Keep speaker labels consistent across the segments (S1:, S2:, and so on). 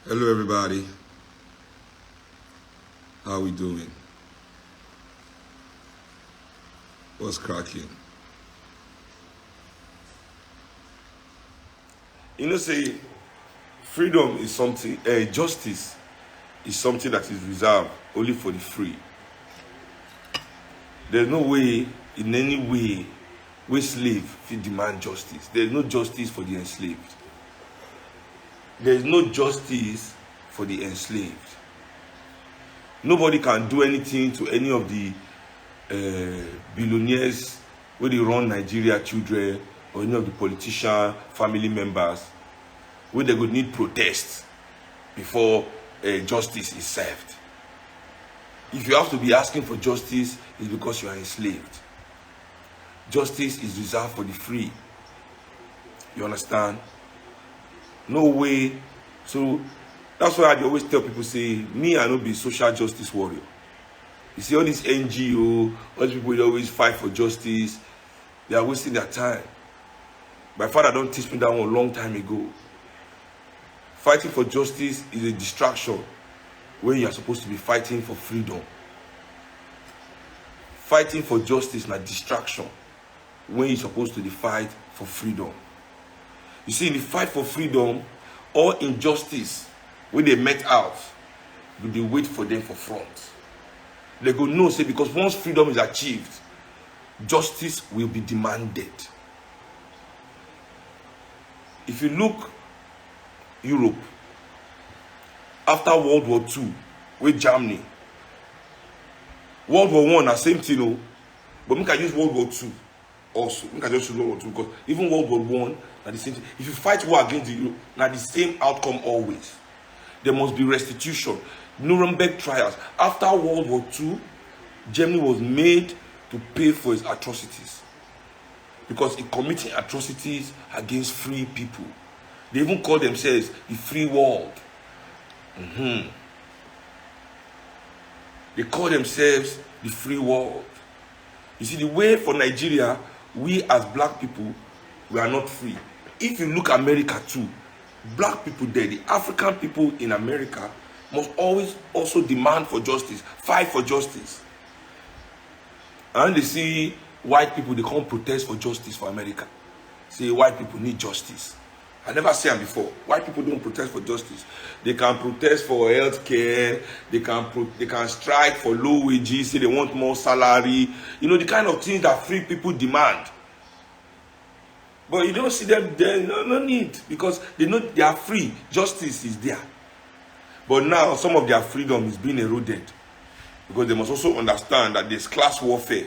S1: Hello everybody, how we doing? What's cracking? Say freedom is something, justice is something that is reserved only for the free. There's no way, in any way, where slave fit demand justice. There's no justice for the enslaved. There's no justice for the enslaved. Nobody can do anything to any of the billionaires where they run Nigeria children or any of the politician family members where they would need protest before justice is served. If you have to be asking for justice, it's because you are enslaved. Justice is reserved for the free. You understand? No way. So that's why I always tell people, say, me, I don't be social justice warrior. You see all these NGO, all these people, they always fight for justice. They are wasting their time. My father don't teach me that one a long time ago. Fighting for justice is a distraction when you are supposed to be fighting for freedom. Fighting for justice is a distraction when you're supposed to fight for freedom. You see, in the fight for freedom, all injustice, when they met out, they wait for them for front. They go, no, say, because once freedom is achieved, justice will be demanded. If you look Europe, after World War II, with Germany, World War I, same thing, but we can use World War II also. We can just use World War II because even World War I, now the same thing. If you fight war against the Europe, now the same outcome always. There must be restitution. Nuremberg trials. After World War II, Germany was made to pay for its atrocities because it committed atrocities against free people. They even call themselves the free world. They call themselves the free world. You see, the way for Nigeria, we as black people, we are not free. If you look America too, black people there, the African people in America must always also demand for justice, fight for justice. And they see white people, they come protest for justice for America. Say white people need justice. I never said them before. White people don't protest for justice. They can protest for health care. They can strike for low wages. Say they want more salary. You know, the kind of things that free people demand. But you don't see them there. No need. Because they know they are free. Justice is there. But now some of their freedom is being eroded. Because they must also understand that there's class warfare.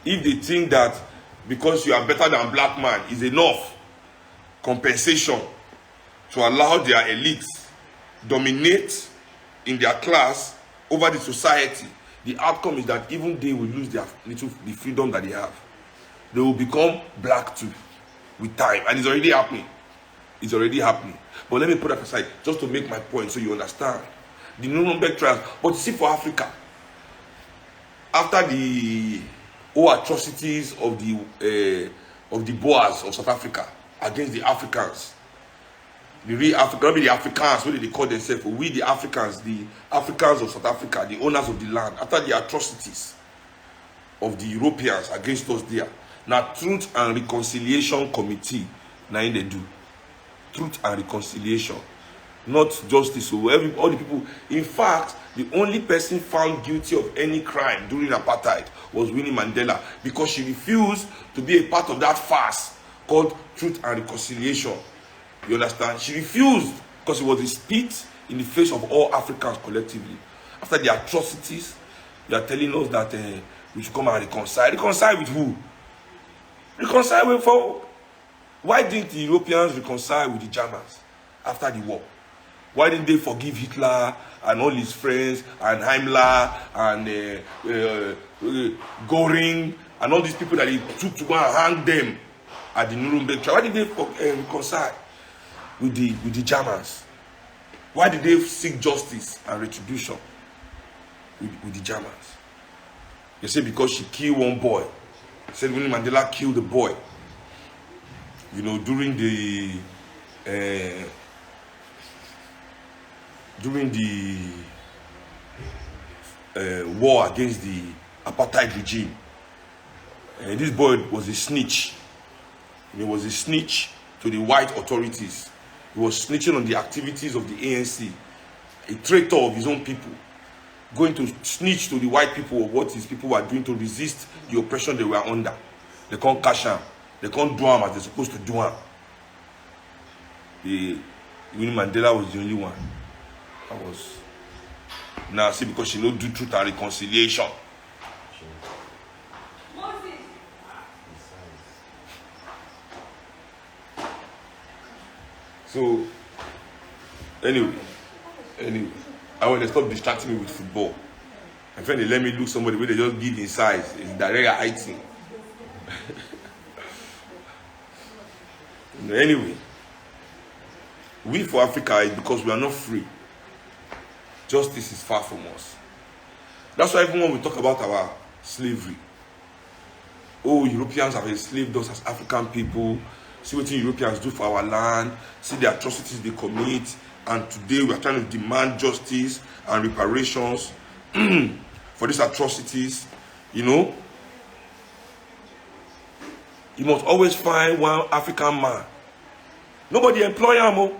S1: If they think that because you are better than black man is enough compensation to allow their elites dominate in their class over the society, the outcome is that even they will lose the freedom that they have. They will become black too with time, and it's already happening. It's already happening. But let me put that aside just to make my point so you understand. The Nuremberg trials. But you see, for Africa, after the atrocities of the Boers of South Africa against the Africans, the real Africans, not the Africans, what they call themselves, we the Africans of South Africa, the owners of the land, after the atrocities of the Europeans against us there, now Truth and Reconciliation Committee, now they do. Truth and Reconciliation, not justice. So all the people, in fact, the only person found guilty of any crime during apartheid was Winnie Mandela, because she refused to be a part of that farce called Truth and Reconciliation. You understand? She refused because it was a spit in the face of all Africans collectively. After the atrocities, they are telling us that we should come and reconcile. Reconcile with who? Reconcile with folk. Why didn't the Europeans reconcile with the Germans after the war? Why didn't they forgive Hitler and all his friends and Himmler and Göring and all these people that he took to go and hang them at the Nuremberg trial? Why did they reconcile with the Germans? Why did they seek justice and retribution with the Germans? They say because she killed one boy. They said Winnie Mandela killed the boy. You know, during the during the war against the apartheid regime. And this boy was a snitch. He was a snitch to the white authorities. He was snitching on the activities of the ANC, a traitor of his own people, going to snitch to the white people of what his people were doing to resist the oppression they were under. They can't cash him. They can't do him as they're supposed to do him. Winnie Mandela was the only one. That was. Now see, because she don't do truth and reconciliation. So, anyway, I want to stop distracting me with football. My friend, they let me look somebody where they just give in size. It's direct heighting. Anyway, we for Africa is because we are not free. Justice is far from us. That's why even when we talk about our slavery, oh, Europeans have enslaved us as African people. See what Europeans do for our land. See the atrocities they commit. And today we are trying to demand justice and reparations for these atrocities. You know, you must always find one African man. Nobody employ him. Oh.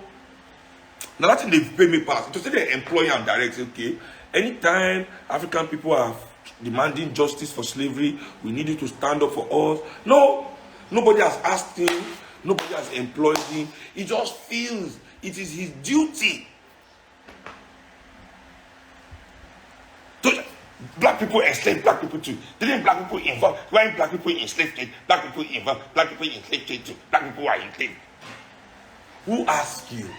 S1: Now that thing they pay me pass. To say they employ him direct, okay. Anytime African people are demanding justice for slavery, we need you to stand up for us. No, nobody has asked him. Nobody has employed him. He just feels it is his duty. Black people enslave black people too. Didn't black people involve? Why black people enslaved? Black people involved? Black people enslaved too. Black people are enslaved. Who asked you?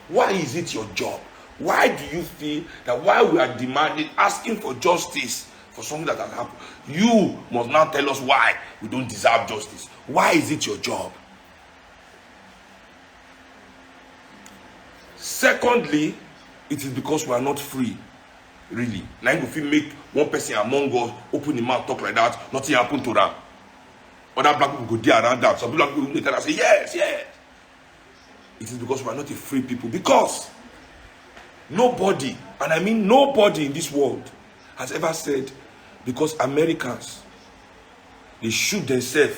S1: Why is it your job? Why do you feel that while we are demanding, asking for justice for something that has happened, you must now tell us why we don't deserve justice? Why is it your job? Secondly, it is because we are not free. Really. Now if you make one person among us open the mouth, talk like that, nothing happen to them. Other black people go there around that. Some black people later say, yes, yes. It is because we are not a free people. Because nobody, and I mean nobody in this world, has ever said, because Americans, they shoot themselves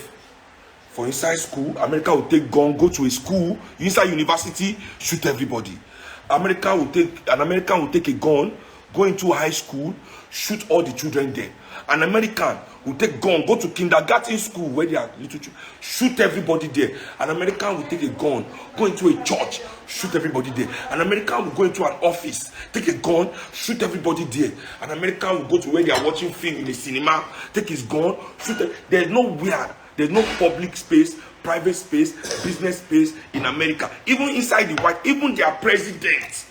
S1: for inside school. America will take gun, go to a school, inside university, shoot everybody. An American will take a gun, go into high school, shoot all the children there. An American will take gun, go to kindergarten school where there are little children, shoot everybody there. An American will take a gun, go into a church, shoot everybody there. An American will go into an office, take a gun, shoot everybody there. An American will go to where they are watching film in a cinema, take his gun, shoot. There's nowhere, there's no public space, private space, business space in America. Even inside the White, even their president.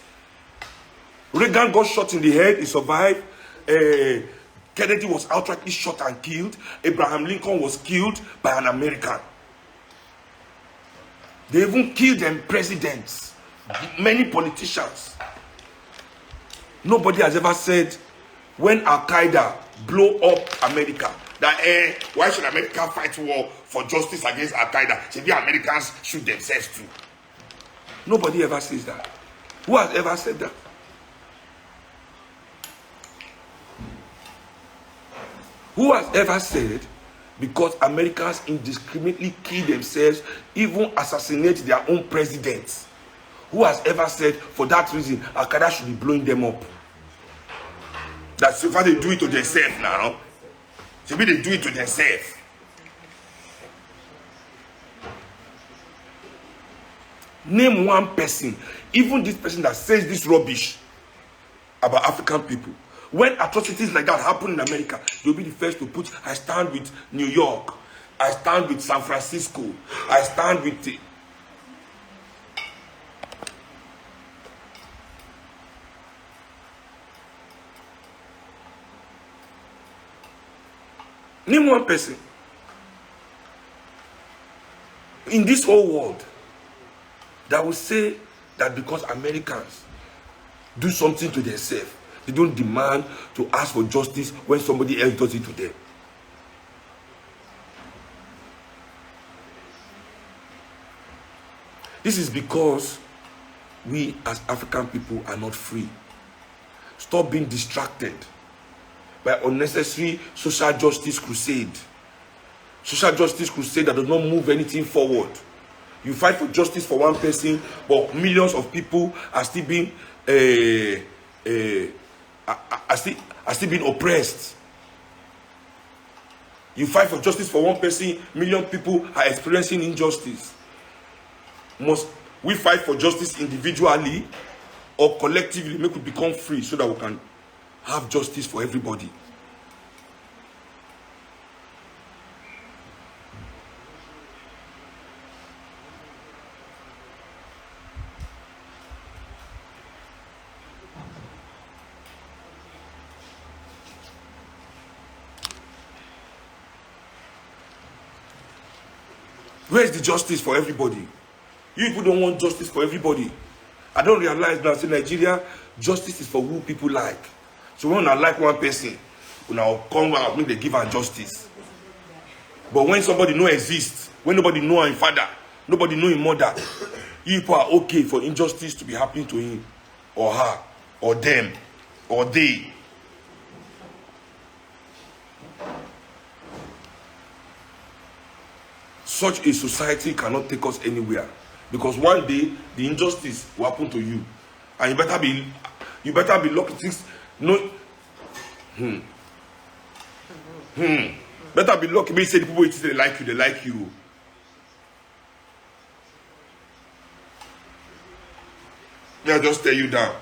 S1: Reagan got shot in the head, he survived. Kennedy was outrightly shot and killed. Abraham Lincoln was killed by an American. They even killed them presidents, many politicians. Nobody has ever said, when Al-Qaeda blow up America, that why should America fight war for justice against Al-Qaeda? Should the Americans shoot themselves too? Nobody ever says that. Who has ever said that? Who has ever said, because Americans indiscriminately kill themselves, even assassinate their own presidents? Who has ever said, for that reason, Al-Qaeda should be blowing them up? That's so far they do it to themselves now. Maybe they do it to themselves. Name one person, even this person that says this rubbish about African people. When atrocities like that happen in America, they'll be the first to put, I stand with New York, I stand with San Francisco, I stand with the... Name one person in this whole world that will say that because Americans do something to themselves, they don't demand to ask for justice when somebody else does it to them. This is because we as African people are not free. Stop being distracted by unnecessary social justice crusade. Social justice crusade that does not move anything forward. You fight for justice for one person, but millions of people are still being are still being oppressed. You fight for justice for one person, million people are experiencing injustice. Must we fight for justice individually or collectively, make it become free so that we can have justice for everybody? Where is the justice for everybody? You people don't want justice for everybody. I don't realize now, in Nigeria, justice is for who people like. So when I like one person, when I come out, when they give her justice. But when somebody no exists, when nobody know him father, nobody know him mother, you people are okay for injustice to be happening to him, or her, or them, or they. Such a society cannot take us anywhere, because one day the injustice will happen to you, and you better be lucky. Things no, better be lucky. Maybe say the people they like you. I'll just tell you that,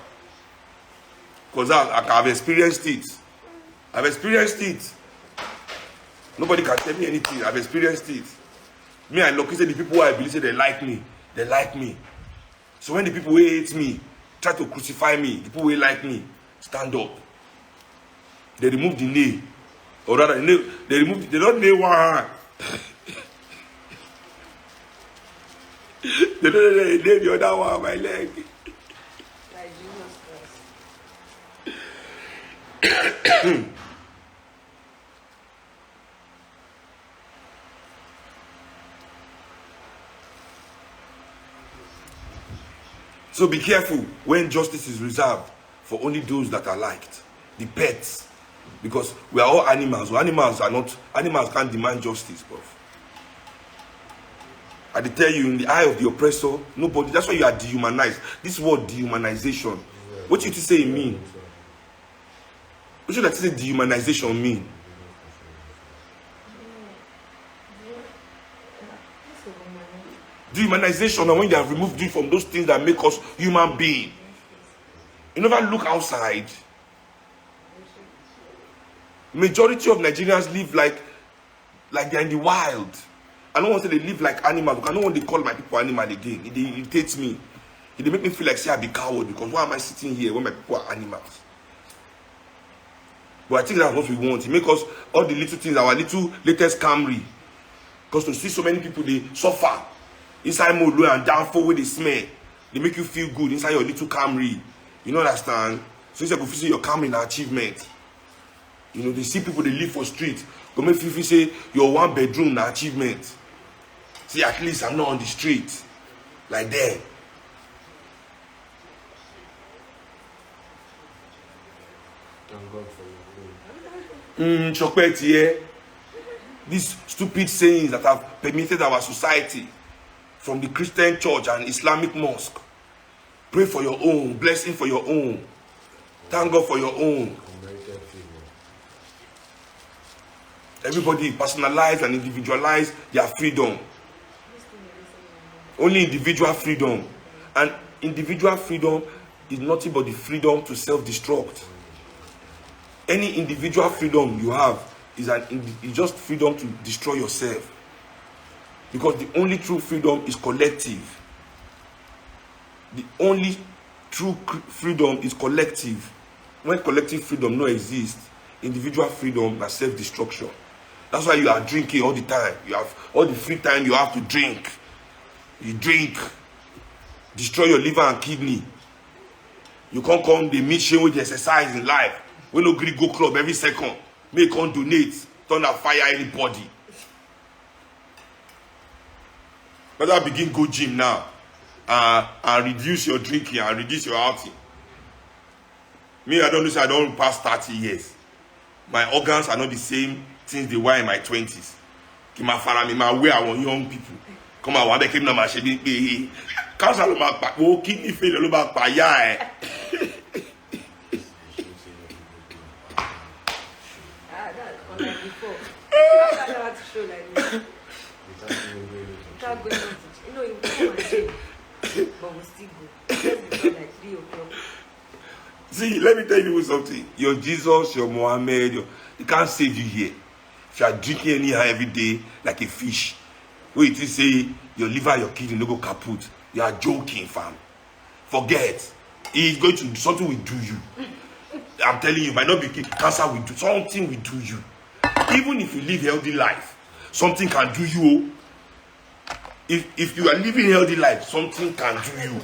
S1: because I've experienced it. I've experienced it. Nobody can tell me anything. I've experienced it. Me, I look at the people who I believe say they like me. They like me. So when the people who hate me try to crucify me, the people who like me stand up. They remove the nail. Or rather, they don't nail one hand. They don't nail the other one on my leg. Like Jesus Christ. So be careful when justice is reserved for only those that are liked, the pets, because we are all animals. So animals can't demand justice, bro. I tell you, in the eye of the oppressor, nobody. That's why you are dehumanized. This word dehumanization, what you say it mean? What should I say dehumanization mean? Dehumanization, and when you have removed you from those things that make us human beings. You never look outside. Majority of Nigerians live like they're in the wild. I don't want to say they live like animals. I don't want to call my people animal again. It irritates me. It make me feel like say I be coward, because why am I sitting here when my people are animals? But I think that's what we want. It make us all the little things, our little latest Camry. Because to see so many people, they suffer inside Molo and downfall where they smell, they make you feel good inside your little Camry. You know, understand? So instead of see your Camry na achievement. You know, they see people they live for street. Go make you feel say your one bedroom na achievement. See, at least I'm not on the street like that.
S2: Thank God for your name.
S1: Chocolate here. These stupid sayings that have permeated our society, from the Christian church and Islamic mosque. Pray for your own, blessing for your own. Thank God for your own. Everybody personalize and individualize their freedom. Only individual freedom. And individual freedom is nothing but the freedom to self-destruct. Any individual freedom you have is just freedom to destroy yourself. Because the only true freedom is collective. The only true freedom is collective. When collective freedom no exists, individual freedom is self-destruction. That's why you are drinking all the time. You have all the free time you have to drink. You drink, destroy your liver and kidney. You can't come the mission with the exercise in life. We no agree go club every second. Make on donate, turn a fire anybody. Better begin go gym now. and reduce your drinking and reduce your outing. Me, I don't know, so I don't pass 30 years. My organs are not the same since they were in my 20s. My family, my way, I want young people. Come on, they came to my shady. Cancer, oh, kidney failure, yeah. See, let me tell you something. Your Jesus, your Muhammad, you can't save you here. If you are drinking anyhow every day like a fish, wait till say your liver, your kidney no go kaput. You are joking, fam. Forget. He's going to do something will do you. I'm telling you, might not be cancer will do something will do you. Even if you live healthy life, something can do you. If you are living healthy life, something can do you.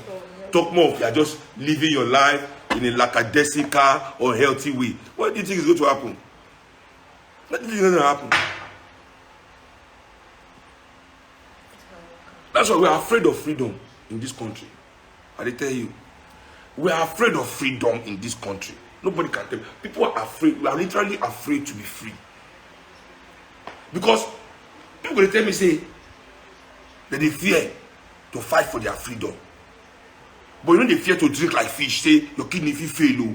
S1: Talk more if you are just living your life in a lackadaisical or healthy way. What do you think is going to happen? What do you think is going to happen? That's why we are afraid of freedom in this country. I tell you, we are afraid of freedom in this country. Nobody can tell me. People are afraid. We are literally afraid to be free. Because people will tell me, say, that they fear to fight for their freedom. But you know they fear to drink like fish. Say, your kidney fit fail,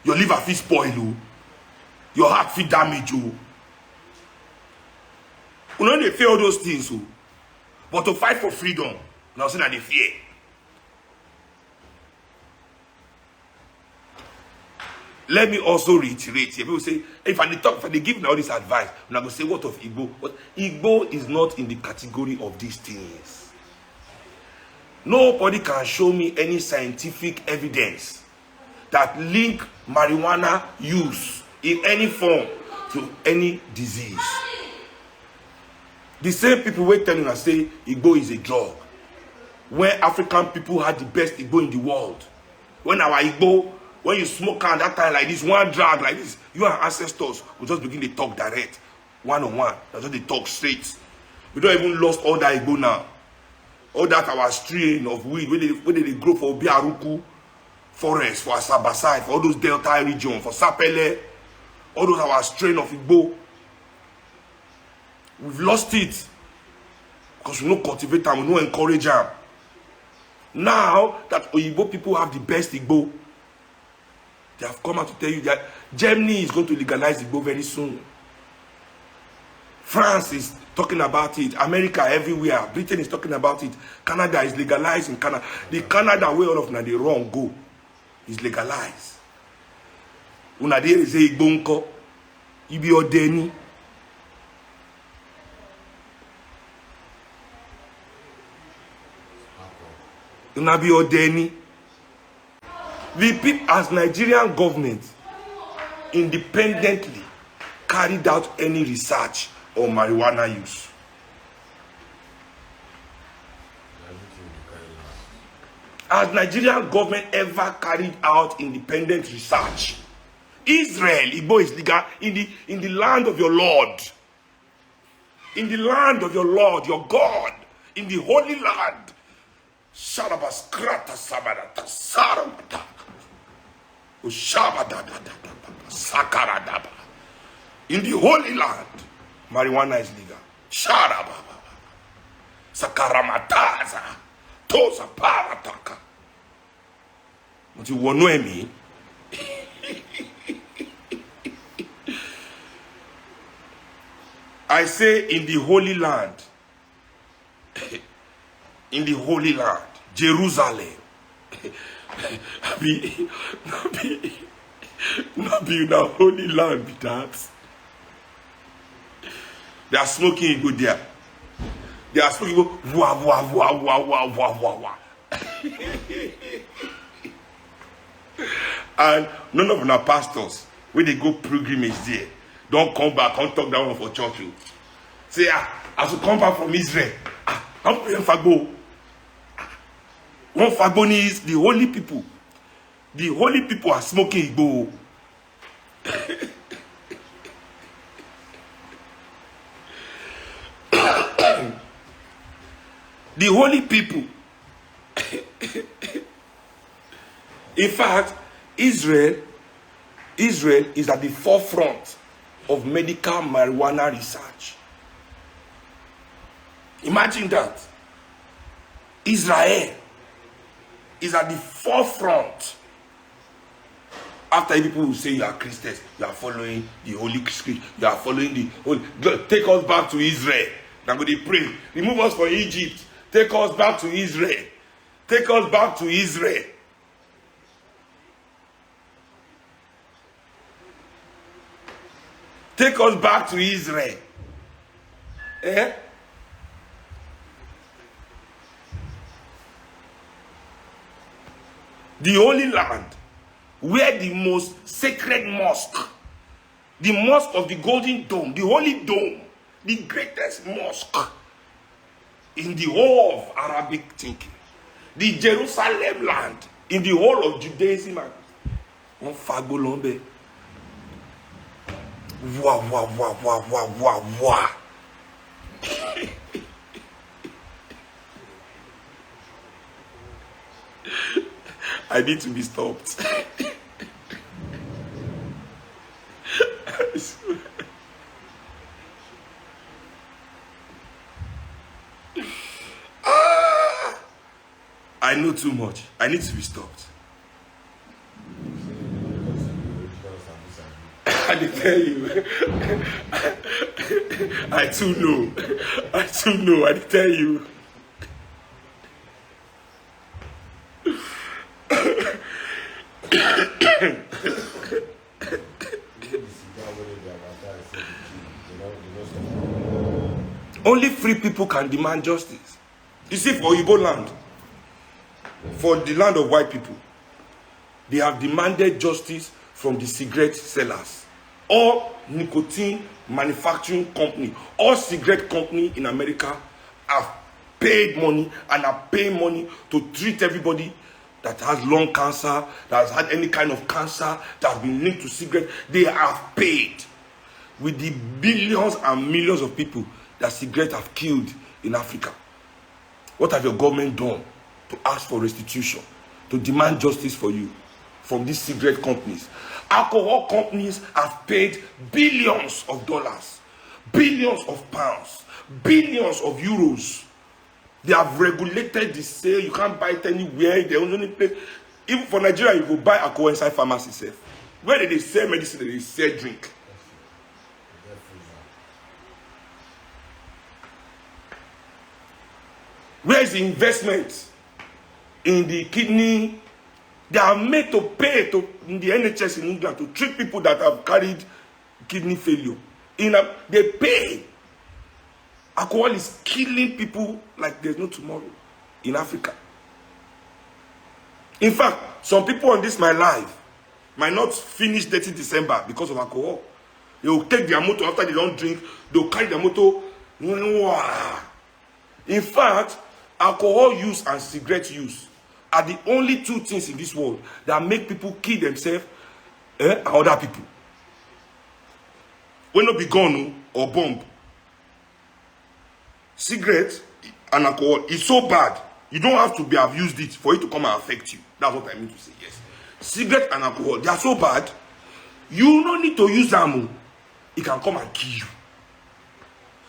S1: your liver fit spoil, your heart fit damage. You know they fear all those things. But to fight for freedom, now say that they fear. Let me also reiterate here. People say, if they give me all this advice, I'm going to say, what of Igbo? But Igbo is not in the category of these things. Nobody can show me any scientific evidence that link marijuana use in any form to any disease. The same people who tell you and say Igbo is a drug. When African people had the best Igbo in the world. When our Igbo, when you smoke at that time like this, one drag like this, your ancestors will just begin to talk direct, one-on-one. That's just they talk straight. We don't even lost all that Igbo now. All that our strain of weed, where they grow for Biaruku forest, for Asabasai, for all those Delta region, for Sapele, all those our strain of Igbo. We've lost it because we don't cultivate them, we don't encourage them. Now that Oyibo people have the best Igbo, they have come out to tell you that Germany is going to legalize Igbo very soon. France is talking about it. America everywhere. Britain is talking about it. Canada is legalized in Canada. The Canada where all of now the wrong go is legalized. Una there is a Igbo nko. Ibi odeni. Una bi odeni. The people as Nigerian government independently carried out any research on marijuana use. Has Nigerian government ever carried out independent research? Israel, Igbo is legal in the land of your Lord. In the land of your Lord, your God, in the holy land. Sharabaskrata sabarata saramata. Sakaradaba. In the holy land, marijuana is legal. Sharababa. Sakaramataza. Toza parataka. But you won't know me. I say in the holy land. In the holy land, Jerusalem. Not be the holy land with that. They are smoking good there. They are smoking wah wah wah wah wah wah wah wah. And none of our pastors, when they go pilgrimage there, don't come back, don't talk that one for church. Say, I should come back from Israel. I'm praying for go. One Fagoni is the holy people. The holy people are smoking Igbo. The holy people In fact, Israel is at the forefront of medical marijuana research. Imagine that. Israel is at the forefront. After people will say you are Christians, you are following the Holy Scripture, you are following the Holy. Take us back to Israel. Now go they pray. Remove us from Egypt. Take us back to Israel. Take us back to Israel. Take us back to Israel. Eh? The Holy Land, where the most sacred mosque, the mosque of the Golden Dome, the Holy Dome, the greatest mosque in the whole of Arabic thinking, the Jerusalem land, in the whole of Judaism, on Fagolombe. Wah, wah, wah, wah, wah, wah, wah. I need to be stopped. I know too much. I need to be stopped. I tell you. I too know. I too know. I tell you. Only free people can demand justice. You see, for Igbo land, for the land of white people, they have demanded justice from the cigarette sellers. All nicotine manufacturing company, all cigarette company in America have paid money and are paying money to treat everybody that has lung cancer, that has had any kind of cancer, that has been linked to cigarette. They have paid with the billions and millions of people that cigarettes have killed in Africa. What have your government done to ask for restitution, to demand justice for you from these cigarette companies? Alcohol companies have paid billions of dollars, billions of pounds, billions of euros. They have regulated the sale. You can't buy it anywhere. They only place. Even for Nigeria, you go buy alcohol inside pharmacy itself. Where did they sell medicine? They sell drink. Where is the investment in the kidney? They are made to pay in the NHS in England to treat people that have carried kidney failure. They pay. Alcohol is killing people like there's no tomorrow in Africa. In fact, some people on this my life might not finish 30 December because of alcohol. They will take their motor after they don't drink. They will carry their motor. In fact, alcohol use and cigarette use are the only two things in this world that make people kill themselves and other people. When not be gun or bomb. Cigarette and alcohol is so bad, you don't have to have used it for it to come and affect you. That's what I mean to say, yes. Cigarette and alcohol, they are so bad, you don't need to use them. It can come and kill you.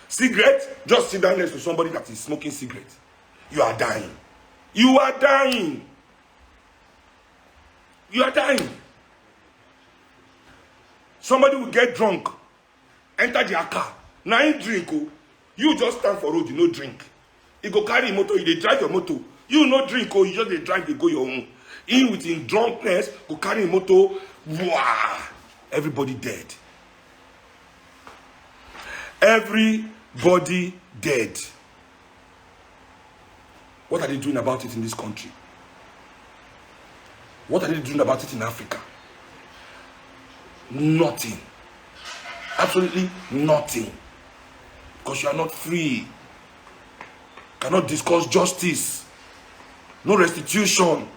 S1: Cigarette, just sit down next to somebody that is smoking cigarette. You are dying. You are dying. You are dying. Somebody will get drunk, enter their car. Now he drink. Oh. You just stand for road, you no drink. You go carry a motor, you dey drive your motor. You no drink, oh, you just dey drive, they go your own. In with him drunkenness, go carry a motor, wow, everybody dead. Everybody dead. What are they doing about it in this country? What are they doing about it in Africa? Nothing. Absolutely nothing. Because you are not free. Cannot discuss justice. No restitution.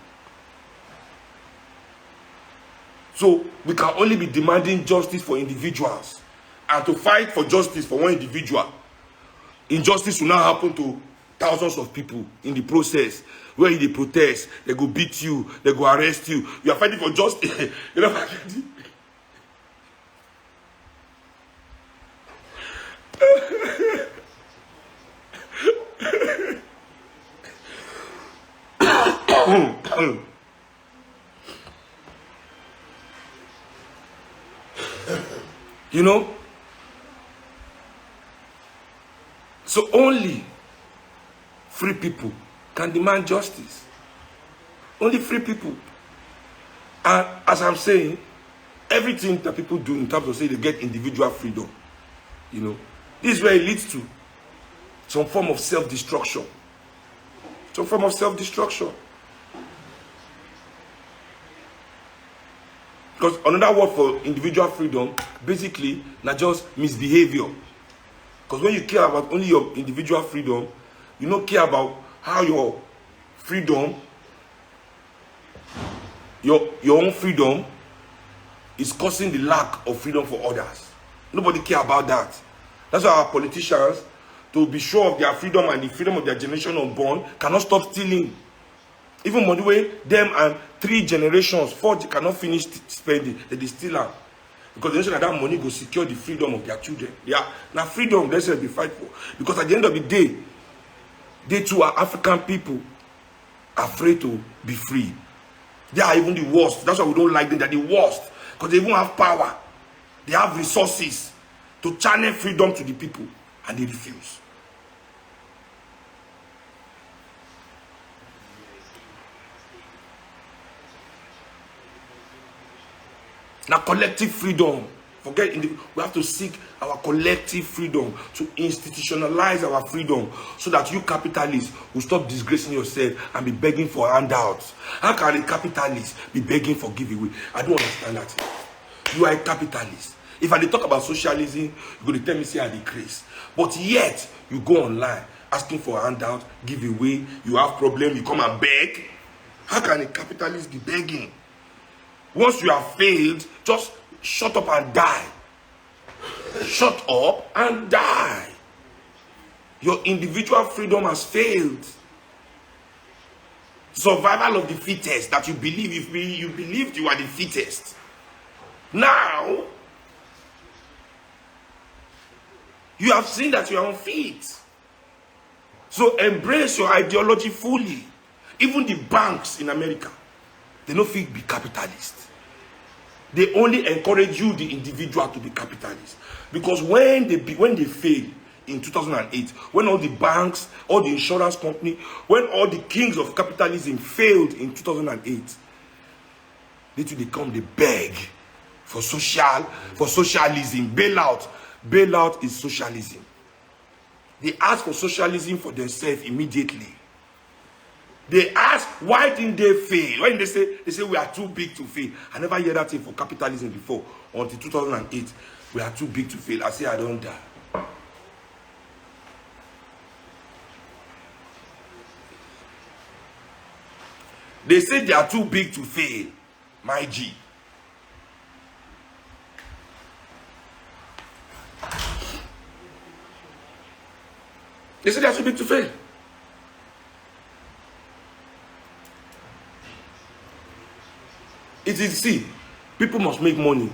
S1: So we can only be demanding justice for individuals. And to fight for justice for one individual, injustice will now happen to thousands of people in the process. Where they protest, they go beat you, they go arrest you. You are fighting for justice. You know, you know? So only free people can demand justice. Only free people. And as I'm saying, everything that people do in terms of saying they get individual freedom, you know, this is where it leads to some form of self-destruction. Some form of self-destruction. Because another word for individual freedom, basically, not just misbehavior. Because when you care about only your individual freedom, you don't care about how your freedom, your own freedom, is causing the lack of freedom for others. Nobody care about that. That's why our politicians, to be sure of their freedom and the freedom of their generation unborn, cannot stop stealing. Even money way, them and 3 generations, 4 cannot finish spending, they steal out. Because they know that money will secure the freedom of their children. Yeah, now freedom, that's what they fight for. Because at the end of the day, they too are African people afraid to be free. They are even the worst. That's why we don't like them. They're the worst. Because they even have power. They have resources to channel freedom to the people. And they refuse. Now collective freedom. Forget, we have to seek our collective freedom to institutionalize our freedom so that you capitalists will stop disgracing yourself and be begging for handouts. How can a capitalist be begging for giveaway? I don't understand that. You are a capitalist. If I talk about socialism, you're going to tell me, say I decrease. But yet, you go online asking for a handout, giveaway, you have problem, you come and beg. How can a capitalist be begging? Once you have failed, just shut up and die. Shut up and die. Your individual freedom has failed. Survival of the fittest, that you believe, if you believed you are the fittest. Now, you have seen that you are unfit. So embrace your ideology fully. Even the banks in America, they don't feel be capitalist. They only encourage you, the individual, to be capitalist. Because when they failed in 2008, when all the banks, all the insurance company, when all the kings of capitalism failed in 2008, they come, they beg for socialism, bailout. Bailout is socialism. They ask for socialism for themselves immediately. They ask, why didn't they fail? When they say we are too big to fail. I never heard that thing for capitalism before. Until 2008, we are too big to fail. I say I don't die. They say they are too big to fail. My G. They say they are too big to fail. It is, see, people must make money.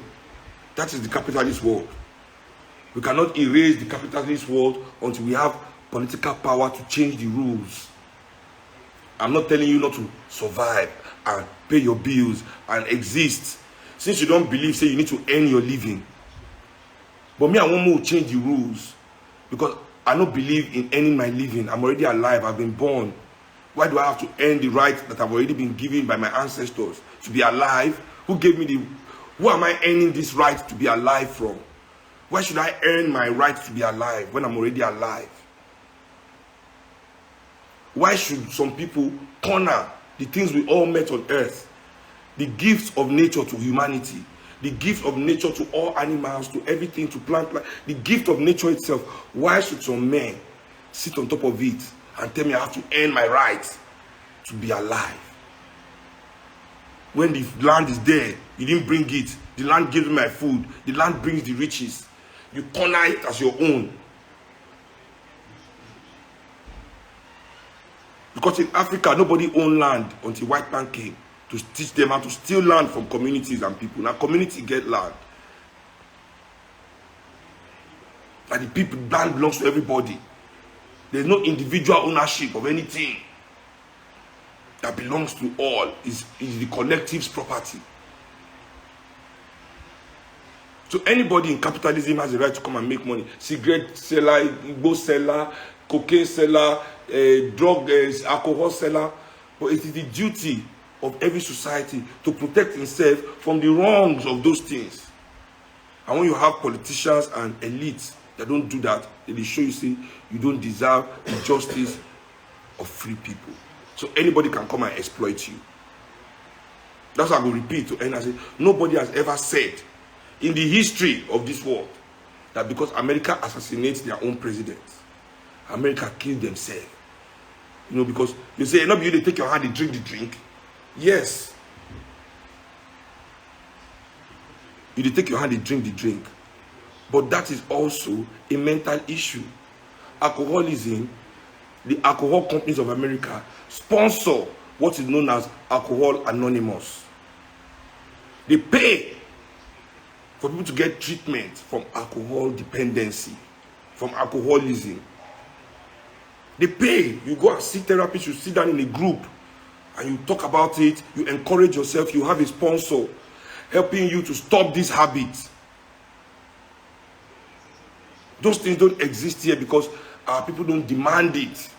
S1: That is the capitalist world. We cannot erase the capitalist world until we have political power to change the rules. I'm not telling you not to survive and pay your bills and exist. Since you don't believe, say you need to earn your living. But me, I want more to change the rules. Because I don't believe in earning my living. I'm already alive. I've been born. Why do I have to earn the right that I've already been given by my ancestors to be alive? Who gave me who am I earning this right to be alive from? Why should I earn my right to be alive when I'm already alive? Why should some people corner the things we all met on earth? The gifts of nature to humanity. The gift of nature to all animals, to everything, to plant life. The gift of nature itself. Why should some men sit on top of it and tell me I have to earn my right to be alive? When the land is there, you didn't bring it. The land gives me my food. The land brings the riches. You corner it as your own. Because in Africa, nobody owned land until white man came to teach them how to steal land from communities and people. Now, community get land. And the people, land belongs to everybody. There's no individual ownership of anything that belongs to all. Is the collective's property. So anybody in capitalism has the right to come and make money. Cigarette seller, igbo seller, cocaine seller, drug, alcohol seller. But it is the duty of every society to protect itself from the wrongs of those things. And when you have politicians and elites that don't do that, they show you, say, you don't deserve the justice of free people. So anybody can come and exploit you. That's why I will repeat to end and say, nobody has ever said in the history of this world that because America assassinates their own presidents, America killed themselves. You know, because you say, not you, they take your hand, they drink the drink. Yes. You they take your hand, they drink the drink. But that is also a mental issue. Alcoholism, the alcohol companies of America sponsor what is known as Alcohol Anonymous. They pay for people to get treatment from alcohol dependency, from alcoholism. They pay. You go and seek therapist, you sit down in a group and you talk about it, you encourage yourself, you have a sponsor helping you to stop this habit. Those things don't exist here because our people don't demand it.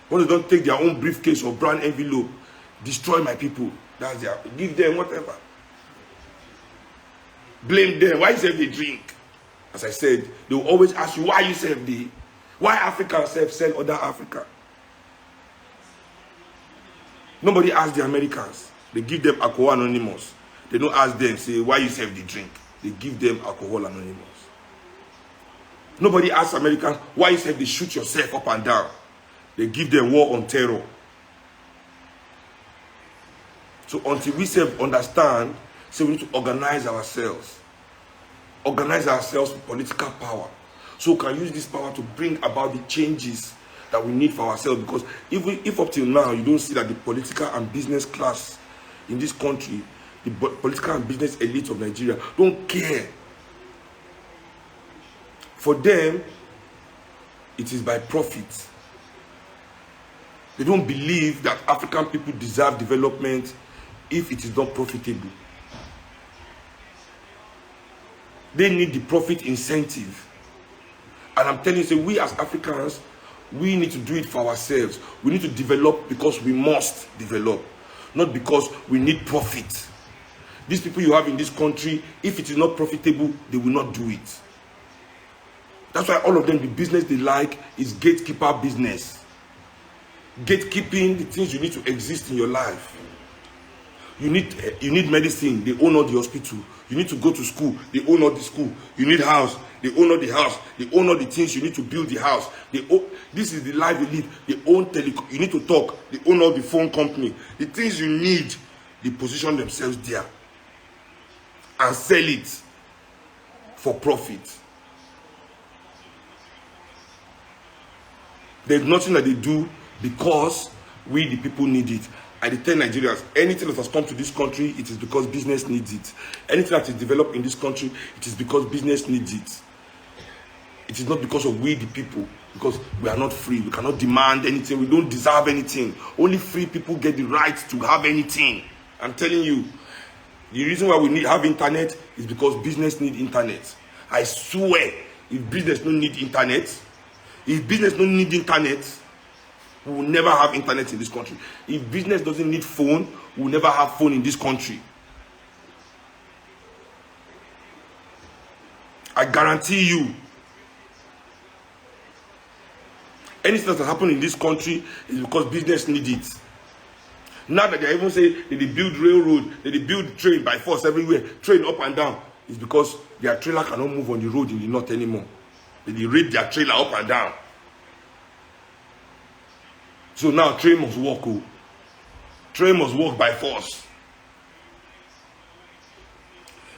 S1: When they don't take their own briefcase or brown envelope, destroy my people. That's their, give them whatever. Blame them. Why you say they drink? As I said, they will always ask you why you say they. Why Africans sell other Africa? Nobody asks the Americans. They give them Alcohol Anonymous. They don't ask them, say, why you say they drink? They give them Alcohol Anonymous. Nobody asks Americans, why you say they shoot yourself up and down? They give them War on Terror. So until we understand, so we need to organize ourselves. Organize ourselves with political power. So we can use this power to bring about the changes that we need for ourselves. Because if up till now you don't see that the political and business class in this country, the political and business elite of Nigeria don't care. For them, it is by profit. They don't believe that African people deserve development if it is not profitable. They need the profit incentive. And I'm telling you, say, we as Africans, we need to do it for ourselves. We need to develop because we must develop, not because we need profit. These people you have in this country, if it is not profitable, they will not do it. That's why all of them, the business they like is gatekeeper business. Gatekeeping the things you need to exist in your life. You need medicine, they own all the hospital. You need to go to school, they own all the school. You need house, they own all the house. They own all the things you need to build the house. This is the life they live. They own telecom. You need to talk, they own all the phone company. The things you need, they position themselves there and sell it for profit. There's nothing that they do because we the people need it. I tell Nigerians, anything that has come to this country, it is because business needs it. Anything that is developed in this country, it is because business needs it. It is not because of we the people, because we are not free. We cannot demand anything. We don't deserve anything. Only free people get the right to have anything. I'm telling you, the reason why we have internet is because business needs internet. I swear, if business don't need internet, we will never have internet in this country. If business doesn't need phone, we will never have phone in this country. I guarantee you. Anything that has happened in this country is because business needs it. Now that they even say that they build railroad, that they build train by force everywhere, train up and down, it's because their trailer cannot move on the road in the north anymore. They raid their trailer up and down. So now train must walk. Oh. Train must walk by force.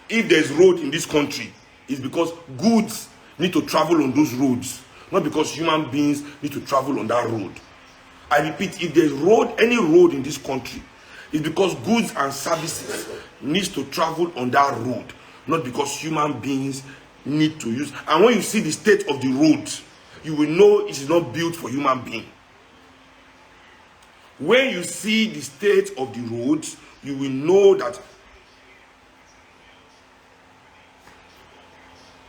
S1: If there's road in this country, it's because goods need to travel on those roads, not because human beings need to travel on that road. I repeat, if there's any road in this country, it's because goods and services needs to travel on that road, not because human beings need to use. And when you see the state of the road, you will know it is not built for human being. When you see the state of the roads, you will know that.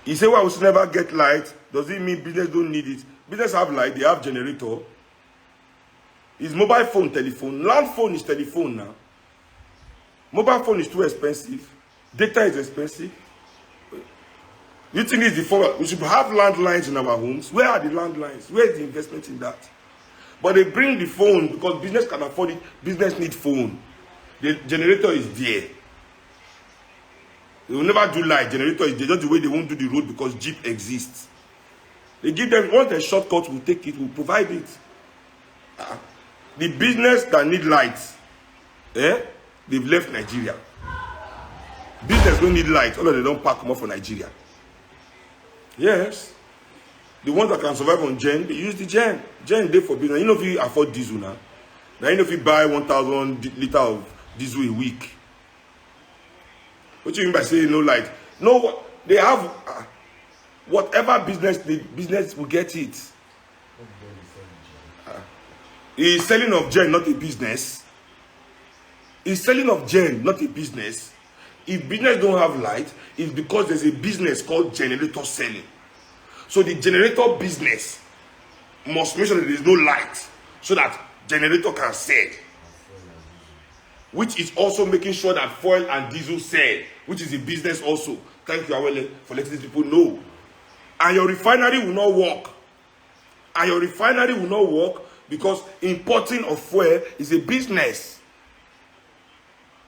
S1: You say, well, we should never get light. Does it mean business don't need it? Business have light, they have generator. It's mobile phone, telephone. Land phone is telephone now. Mobile phone is too expensive. Data is expensive. You think it's the forward? We should have landlines in our homes. Where are the landlines? Where is the investment in that? But they bring the phone because business can afford it. Business need phone. The generator is there. They will never do light. Generator is there. Just the way they won't do the road because Jeep exists. They give them, once the shortcut will take it, will provide it. The business that need lights, they've left Nigeria. Business don't need lights, although they don't pack them up for Nigeria. Yes. The ones that can survive on gen, they use the gen. Gen day for business. You know if you afford diesel now. Now you know if you buy 1,000 liters of diesel a week. What do you mean by saying no light? No, they have whatever business, the business will get it. He's selling of gen, not a business. He's selling of gen, not a business. If business don't have light, it's because there's a business called generator selling. So the generator business must make sure that there is no light so that generator can sell. Which is also making sure that fuel and diesel sell, which is a business also. Thank you, Awele, for letting these people know. And your refinery will not work. And your refinery will not work because importing of fuel is a business.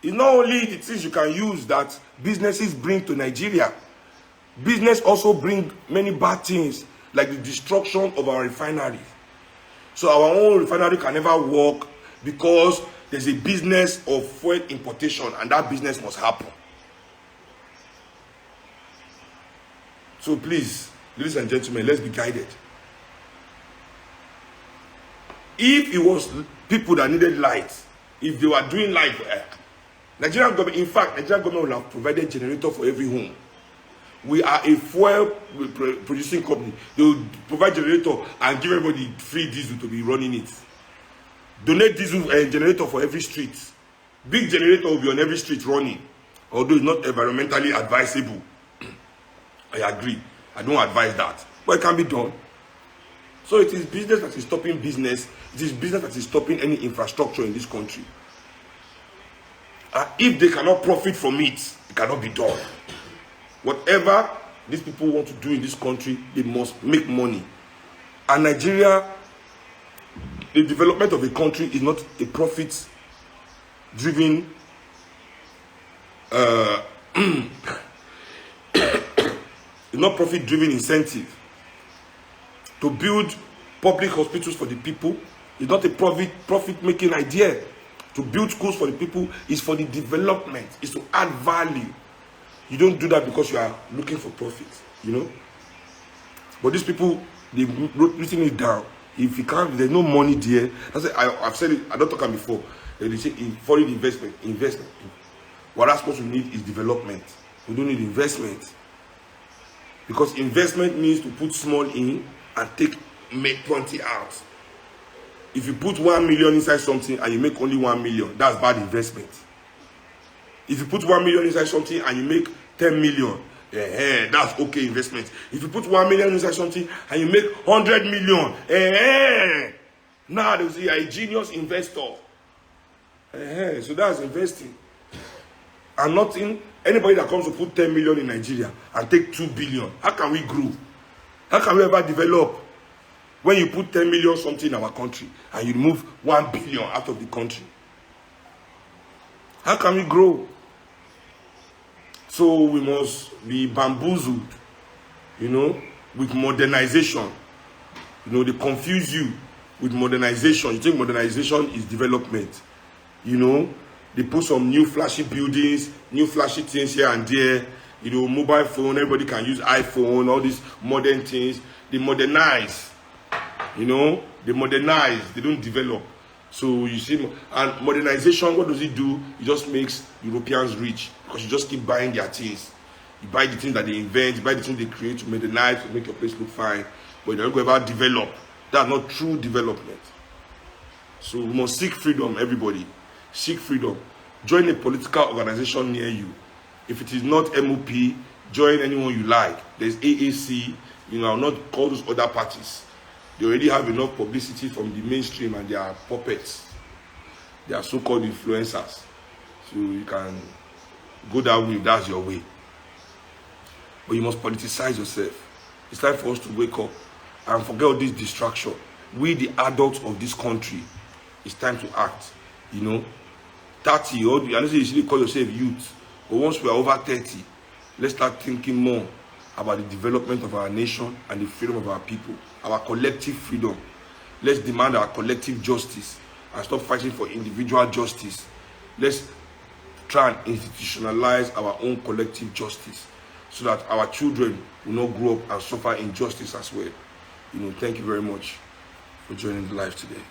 S1: It's not only the things you can use that businesses bring to Nigeria. Business also bring many bad things like the destruction of our refinery. So our own refinery can never work because there's a business of fuel importation and that business must happen. So please, ladies and gentlemen, let's be guided. If it was people that needed light, if they were doing light, Nigerian government, in fact, Nigerian government will have provided generator for every home. We are a fuel producing company. They will provide generator and give everybody free diesel to be running it. Donate diesel and generator for every street. Big generator will be on every street running. Although it's not environmentally advisable. I agree. I don't advise that. But it can be done. So it is business that is stopping business. It is business that is stopping any infrastructure in this country. If they cannot profit from it, it cannot be done. Whatever these people want to do in this country, they must make money. And Nigeria, the development of a country is not a profit-driven not profit-driven incentive. To build public hospitals for the people is not a profit-making idea. To build schools for the people is for the development, is to add value. You don't do that because you are looking for profit, you know. But these people, they've written it down. If you can't, there's no money there. I've said it, I don't talk about before. They say foreign investment. What I'm supposed to need is development. We don't need investment. Because investment means to put small in and make 20 out. If you put 1 million inside something and you make only 1 million, that's bad investment. If you put 1 million inside something and you make 10 million, that's okay investment. If you put 1 million inside something and you make 100 million, now they will say you're a genius investor. So that's investing. And nothing, anybody that comes to put 10 million in Nigeria and take 2 billion, how can we grow? How can we ever develop? When you put 10 million something in our country and you remove 1 billion out of the country, how can we grow? So we must be bamboozled, you know, with modernization. You know, they confuse you with modernization. You think modernization is development. You know, they put some new flashy buildings, new flashy things here and there. You know, mobile phone, everybody can use iPhone, all these modern things. They modernize. You know, they modernize, they don't develop. So you see, and modernization, what does it do? It just makes Europeans rich because you just keep buying their things. You buy the things that they invent, you buy the things they create to modernize, to make your place look fine, but you don't go about develop. That's not true development. So we must seek freedom, everybody. Seek freedom. Join a political organization near you. If it is not MOP, join anyone you like. There's AAC, you know, I'll not call those other parties. They already have enough publicity from the mainstream and they are puppets. They are so-called influencers. So you can go that way if that's your way. But you must politicize yourself. It's time for us to wake up and forget all this distraction. We, the adults of this country, it's time to act. You know, 30, or I know you usually call yourself youth, but once we are over 30, let's start thinking more about the development of our nation and the freedom of our people, our collective freedom. Let's demand our collective justice and stop fighting for individual justice. Let's try and institutionalize our own collective justice so that our children will not grow up and suffer injustice as well. You know, thank you very much for joining the live today.